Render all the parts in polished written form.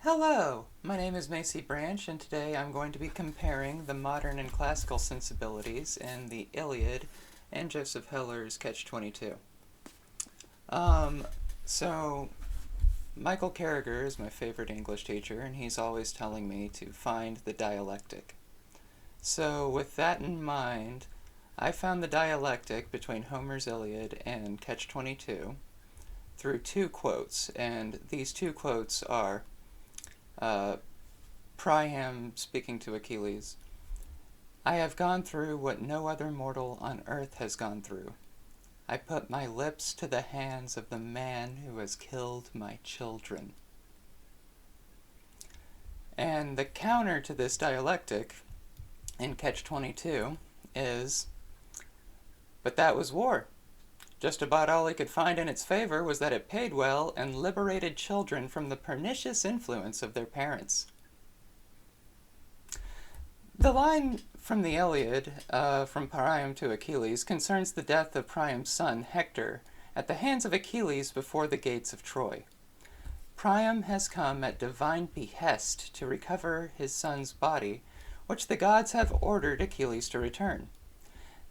Hello, my name is Macy Branch, and today I'm going to be comparing the modern and classical sensibilities in the Iliad and Joseph Heller's Catch-22. So Michael Carragher is my favorite English teacher, and he's always telling me to find the dialectic. So with that in mind, I found the dialectic between Homer's Iliad and Catch-22 through two quotes, and these two quotes are Priam speaking to Achilles. I have gone through what no other mortal on earth has gone through. I put my lips to the hands of the man who has killed my children. And the counter to this dialectic in Catch-22 is, but that was war. Just about all he could find in its favor was that it paid well and liberated children from the pernicious influence of their parents. The line from the Iliad, from Priam to Achilles, concerns the death of Priam's son, Hector, at the hands of Achilles before the gates of Troy. Priam has come at divine behest to recover his son's body, which the gods have ordered Achilles to return.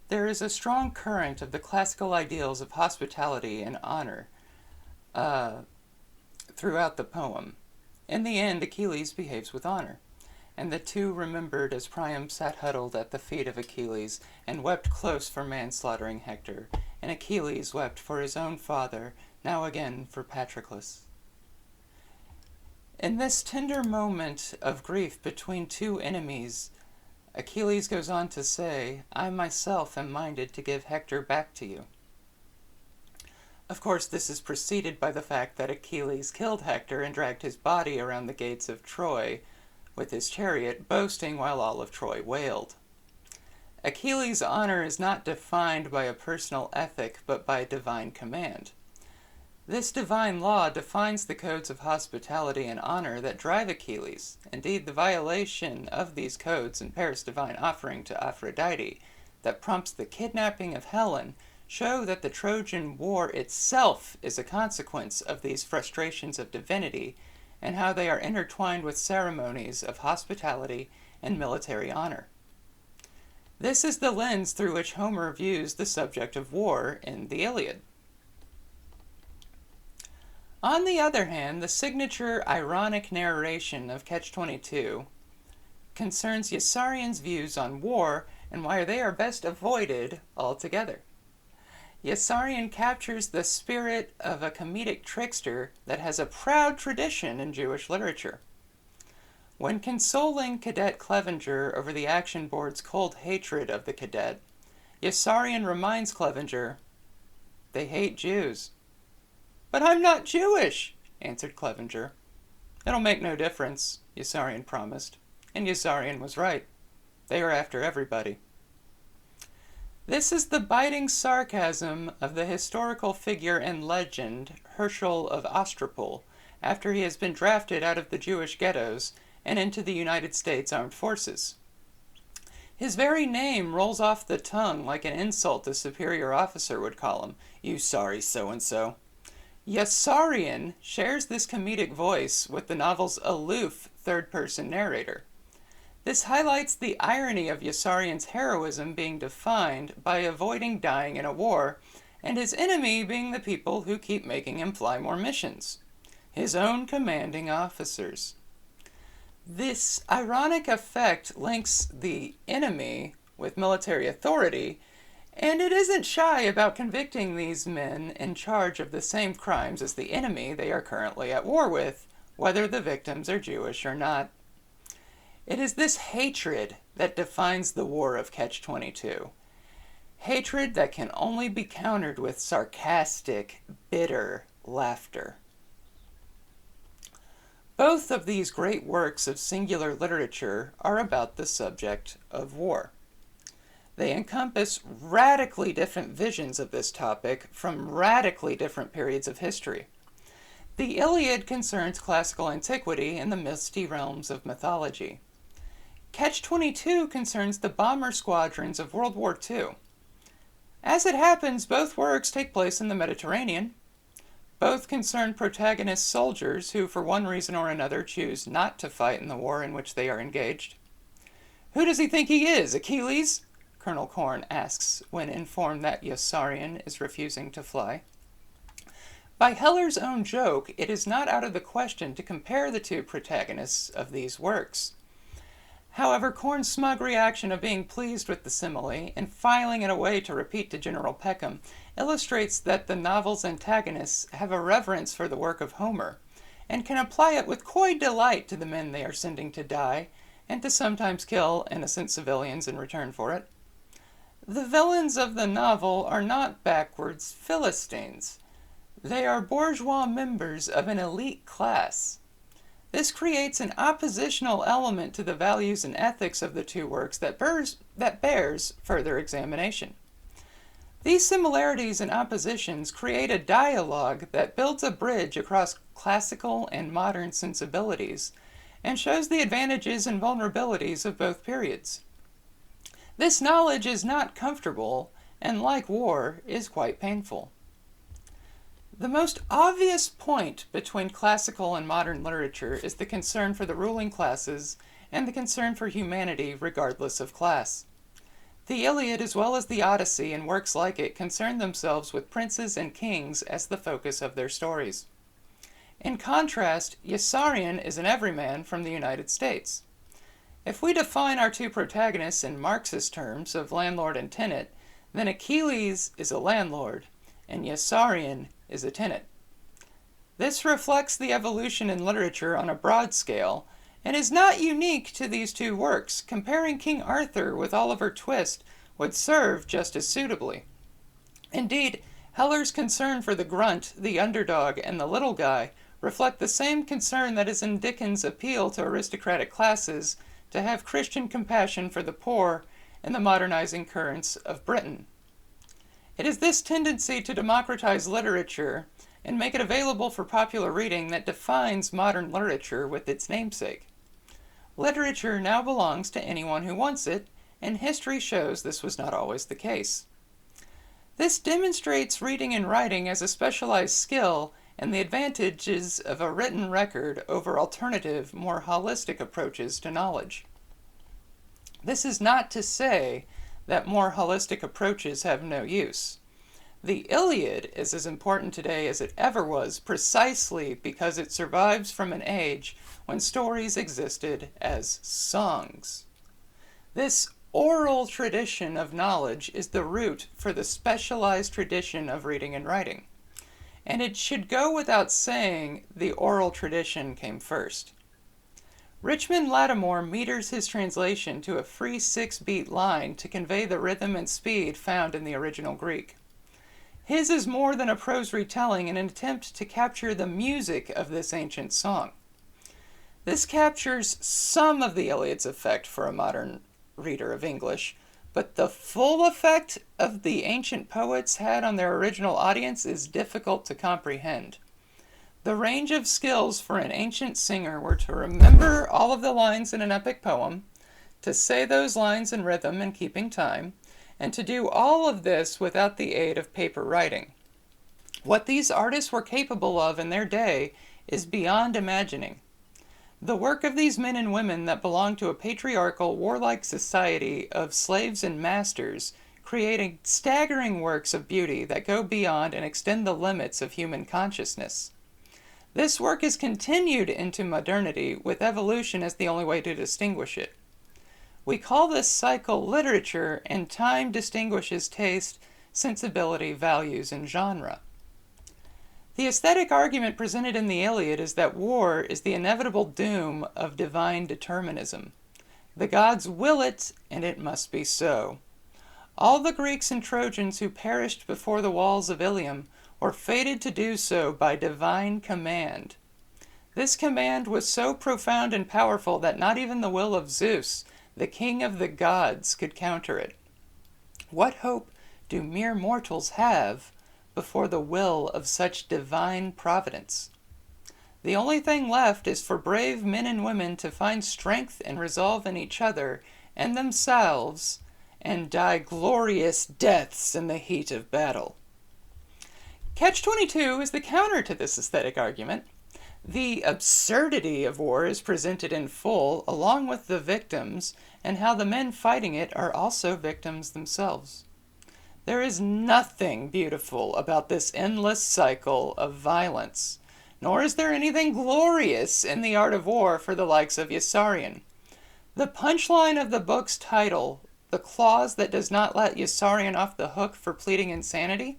There is a strong current of the classical ideals of hospitality and honor throughout the poem. In the end, Achilles behaves with honor, and the two remembered as Priam sat huddled at the feet of Achilles and wept close for manslaughtering Hector, and Achilles wept for his own father, now again for Patroclus. In this tender moment of grief between two enemies, Achilles goes on to say, I myself am minded to give Hector back to you. Of course, this is preceded by the fact that Achilles killed Hector and dragged his body around the gates of Troy with his chariot, boasting while all of Troy wailed. Achilles' honor is not defined by a personal ethic, but by divine command. This divine law defines the codes of hospitality and honor that drive Achilles. Indeed, the violation of these codes in Paris' divine offering to Aphrodite that prompts the kidnapping of Helen show that the Trojan War itself is a consequence of these frustrations of divinity and how they are intertwined with ceremonies of hospitality and military honor. This is the lens through which Homer views the subject of war in the Iliad. On the other hand, the signature ironic narration of Catch-22 concerns Yossarian's views on war and why they are best avoided altogether. Yossarian captures the spirit of a comedic trickster that has a proud tradition in Jewish literature. When consoling Cadet Clevenger over the action board's cold hatred of the cadet, Yossarian reminds Clevenger, "They hate Jews." "But I'm not Jewish," answered Clevenger. "It'll make no difference," Yossarian promised. And Yossarian was right. They are after everybody. This is the biting sarcasm of the historical figure and legend Herschel of Ostropol, after he has been drafted out of the Jewish ghettos and into the United States Armed Forces. His very name rolls off the tongue like an insult a superior officer would call him, "You sorry so-and-so." Yossarian shares this comedic voice with the novel's aloof third-person narrator. This highlights the irony of Yossarian's heroism being defined by avoiding dying in a war, and his enemy being the people who keep making him fly more missions, his own commanding officers. This ironic effect links the enemy with military authority, and it isn't shy about convicting these men in charge of the same crimes as the enemy they are currently at war with, whether the victims are Jewish or not. It is this hatred that defines the war of Catch-22. Hatred that can only be countered with sarcastic, bitter laughter. Both of these great works of singular literature are about the subject of war. They encompass radically different visions of this topic from radically different periods of history. The Iliad concerns classical antiquity and the misty realms of mythology. Catch-22 concerns the bomber squadrons of World War II. As it happens, both works take place in the Mediterranean. Both concern protagonist soldiers who, for one reason or another, choose not to fight in the war in which they are engaged. "Who does he think he is, Achilles?" Colonel Korn asks when informed that Yossarion is refusing to fly. By Heller's own joke, it is not out of the question to compare the two protagonists of these works. However, Korn's smug reaction of being pleased with the simile and filing it away to repeat to General Peckham illustrates that the novel's antagonists have a reverence for the work of Homer and can apply it with coy delight to the men they are sending to die and to sometimes kill innocent civilians in return for it. The villains of the novel are not backwards Philistines. They are bourgeois members of an elite class. This creates an oppositional element to the values and ethics of the two works that bears further examination. These similarities and oppositions create a dialogue that builds a bridge across classical and modern sensibilities and shows the advantages and vulnerabilities of both periods. This knowledge is not comfortable and, like war, is quite painful. The most obvious point between classical and modern literature is the concern for the ruling classes and the concern for humanity regardless of class. The Iliad as well as the Odyssey and works like it concern themselves with princes and kings as the focus of their stories. In contrast, Yossarion is an everyman from the United States. If we define our two protagonists in Marxist terms of landlord and tenant, then Achilles is a landlord and Yossarion is a tenant. This reflects the evolution in literature on a broad scale and is not unique to these two works. Comparing King Arthur with Oliver Twist would serve just as suitably. Indeed, Heller's concern for the grunt, the underdog, and the little guy reflect the same concern that is in Dickens' appeal to aristocratic classes to have Christian compassion for the poor and the modernizing currents of Britain. It is this tendency to democratize literature and make it available for popular reading that defines modern literature with its namesake. Literature now belongs to anyone who wants it, and history shows this was not always the case. This demonstrates reading and writing as a specialized skill and the advantages of a written record over alternative, more holistic approaches to knowledge. This is not to say that more holistic approaches have no use. The Iliad is as important today as it ever was precisely because it survives from an age when stories existed as songs. This oral tradition of knowledge is the root for the specialized tradition of reading and writing. And it should go without saying the oral tradition came first. Richmond Lattimore meters his translation to a free 6-beat line to convey the rhythm and speed found in the original Greek. His is more than a prose retelling in an attempt to capture the music of this ancient song. This captures some of the Iliad's effect for a modern reader of English, but the full effect of the ancient poets had on their original audience is difficult to comprehend. The range of skills for an ancient singer were to remember all of the lines in an epic poem, to say those lines in rhythm and keeping time, and to do all of this without the aid of paper writing. What these artists were capable of in their day is beyond imagining. The work of these men and women that belonged to a patriarchal, warlike society of slaves and masters, creating staggering works of beauty that go beyond and extend the limits of human consciousness. This work is continued into modernity, with evolution as the only way to distinguish it. We call this cycle literature, and time distinguishes taste, sensibility, values, and genre. The aesthetic argument presented in the Iliad is that war is the inevitable doom of divine determinism. The gods will it, and it must be so. All the Greeks and Trojans who perished before the walls of Ilium were fated to do so by divine command. This command was so profound and powerful that not even the will of Zeus, the king of the gods, could counter it. What hope do mere mortals have before the will of such divine providence? The only thing left is for brave men and women to find strength and resolve in each other and themselves and die glorious deaths in the heat of battle. Catch-22 is the counter to this aesthetic argument. The absurdity of war is presented in full, along with the victims, and how the men fighting it are also victims themselves. There is nothing beautiful about this endless cycle of violence, nor is there anything glorious in the art of war for the likes of Yossarian. The punchline of the book's title, the clause that does not let Yossarian off the hook for pleading insanity,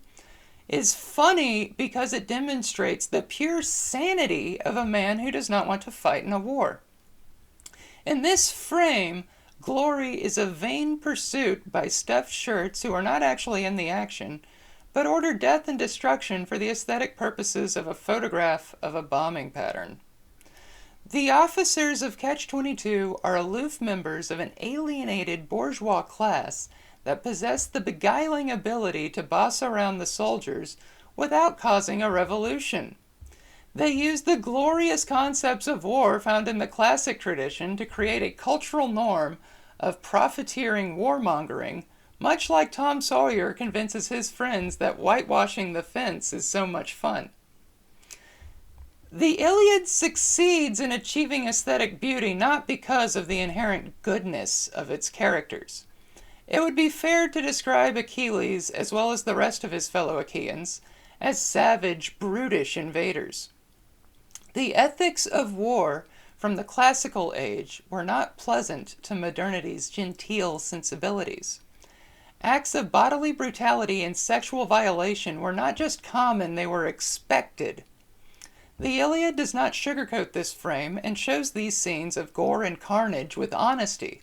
is funny because it demonstrates the pure sanity of a man who does not want to fight in a war. In this frame, glory is a vain pursuit by stuffed shirts who are not actually in the action, but order death and destruction for the aesthetic purposes of a photograph of a bombing pattern. The officers of Catch-22 are aloof members of an alienated bourgeois class that possess the beguiling ability to boss around the soldiers without causing a revolution. They use the glorious concepts of war found in the classic tradition to create a cultural norm of profiteering warmongering, much like Tom Sawyer convinces his friends that whitewashing the fence is so much fun. The Iliad succeeds in achieving aesthetic beauty not because of the inherent goodness of its characters. It would be fair to describe Achilles, as well as the rest of his fellow Achaeans, as savage, brutish invaders. The ethics of war from the classical age were not pleasant to modernity's genteel sensibilities. Acts of bodily brutality and sexual violation were not just common, they were expected. The Iliad does not sugarcoat this frame and shows these scenes of gore and carnage with honesty.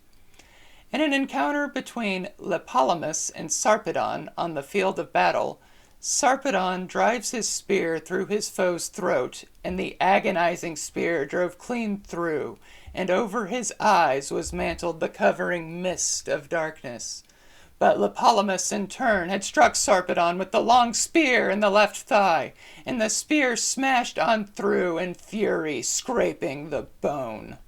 In an encounter between Tlepolemus and Sarpedon on the field of battle, Sarpedon drives his spear through his foe's throat, and the agonizing spear drove clean through, and over his eyes was mantled the covering mist of darkness. But Tlepolemus in turn had struck Sarpedon with the long spear in the left thigh, and the spear smashed on through in fury, scraping the bone.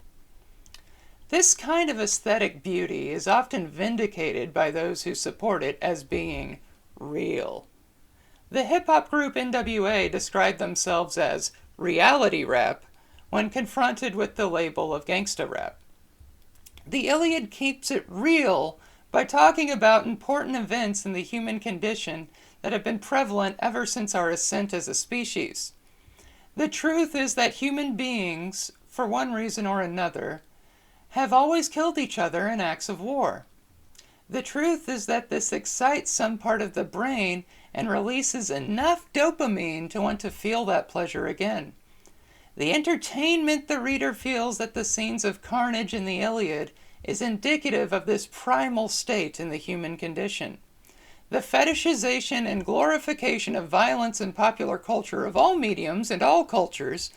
This kind of aesthetic beauty is often vindicated by those who support it as being real. The hip-hop group NWA described themselves as reality rap when confronted with the label of gangsta rap. The Iliad keeps it real by talking about important events in the human condition that have been prevalent ever since our ascent as a species. The truth is that human beings, for one reason or another, have always killed each other in acts of war. The truth is that this excites some part of the brain and releases enough dopamine to want to feel that pleasure again. The entertainment the reader feels at the scenes of carnage in the Iliad is indicative of this primal state in the human condition. The fetishization and glorification of violence in popular culture of all mediums and all cultures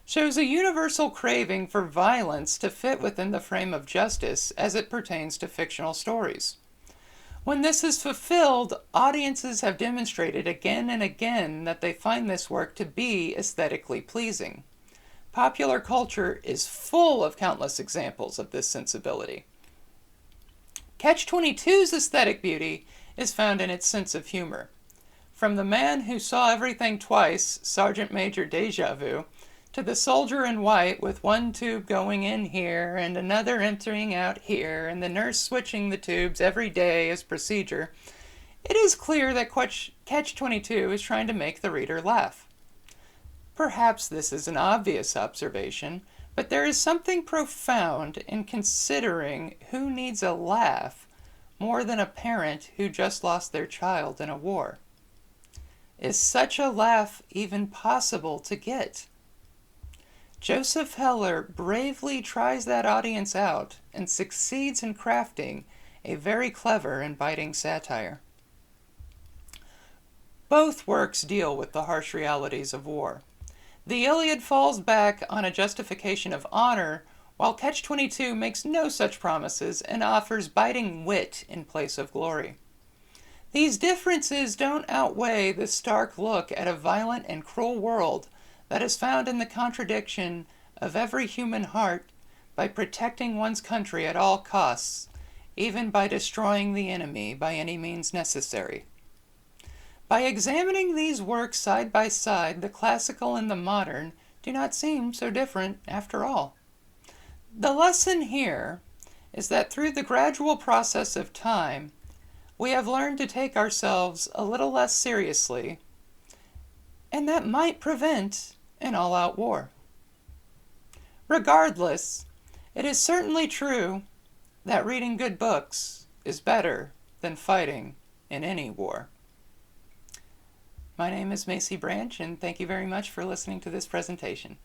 shows a universal craving for violence to fit within the frame of justice as it pertains to fictional stories. When this is fulfilled, audiences have demonstrated again and again that they find this work to be aesthetically pleasing. Popular culture is full of countless examples of this sensibility. Catch-22's aesthetic beauty is found in its sense of humor. From the man who saw everything twice, Sergeant Major Deja Vu, to the soldier in white with one tube going in here and another emptying out here, and the nurse switching the tubes every day as procedure, it is clear that Catch-22 is trying to make the reader laugh. Perhaps this is an obvious observation, but there is something profound in considering who needs a laugh more than a parent who just lost their child in a war. Is such a laugh even possible to get? Joseph Heller bravely tries that audience out and succeeds in crafting a very clever and biting satire. Both works deal with the harsh realities of war. The Iliad falls back on a justification of honor, while Catch-22 makes no such promises and offers biting wit in place of glory. These differences don't outweigh the stark look at a violent and cruel world that is found in the contradiction of every human heart by protecting one's country at all costs, even by destroying the enemy by any means necessary. By examining these works side by side, the classical and the modern do not seem so different after all. The lesson here is that through the gradual process of time, we have learned to take ourselves a little less seriously, and that might prevent an all-out war. Regardless, it is certainly true that reading good books is better than fighting in any war. My name is Macy Branch, and thank you very much for listening to this presentation.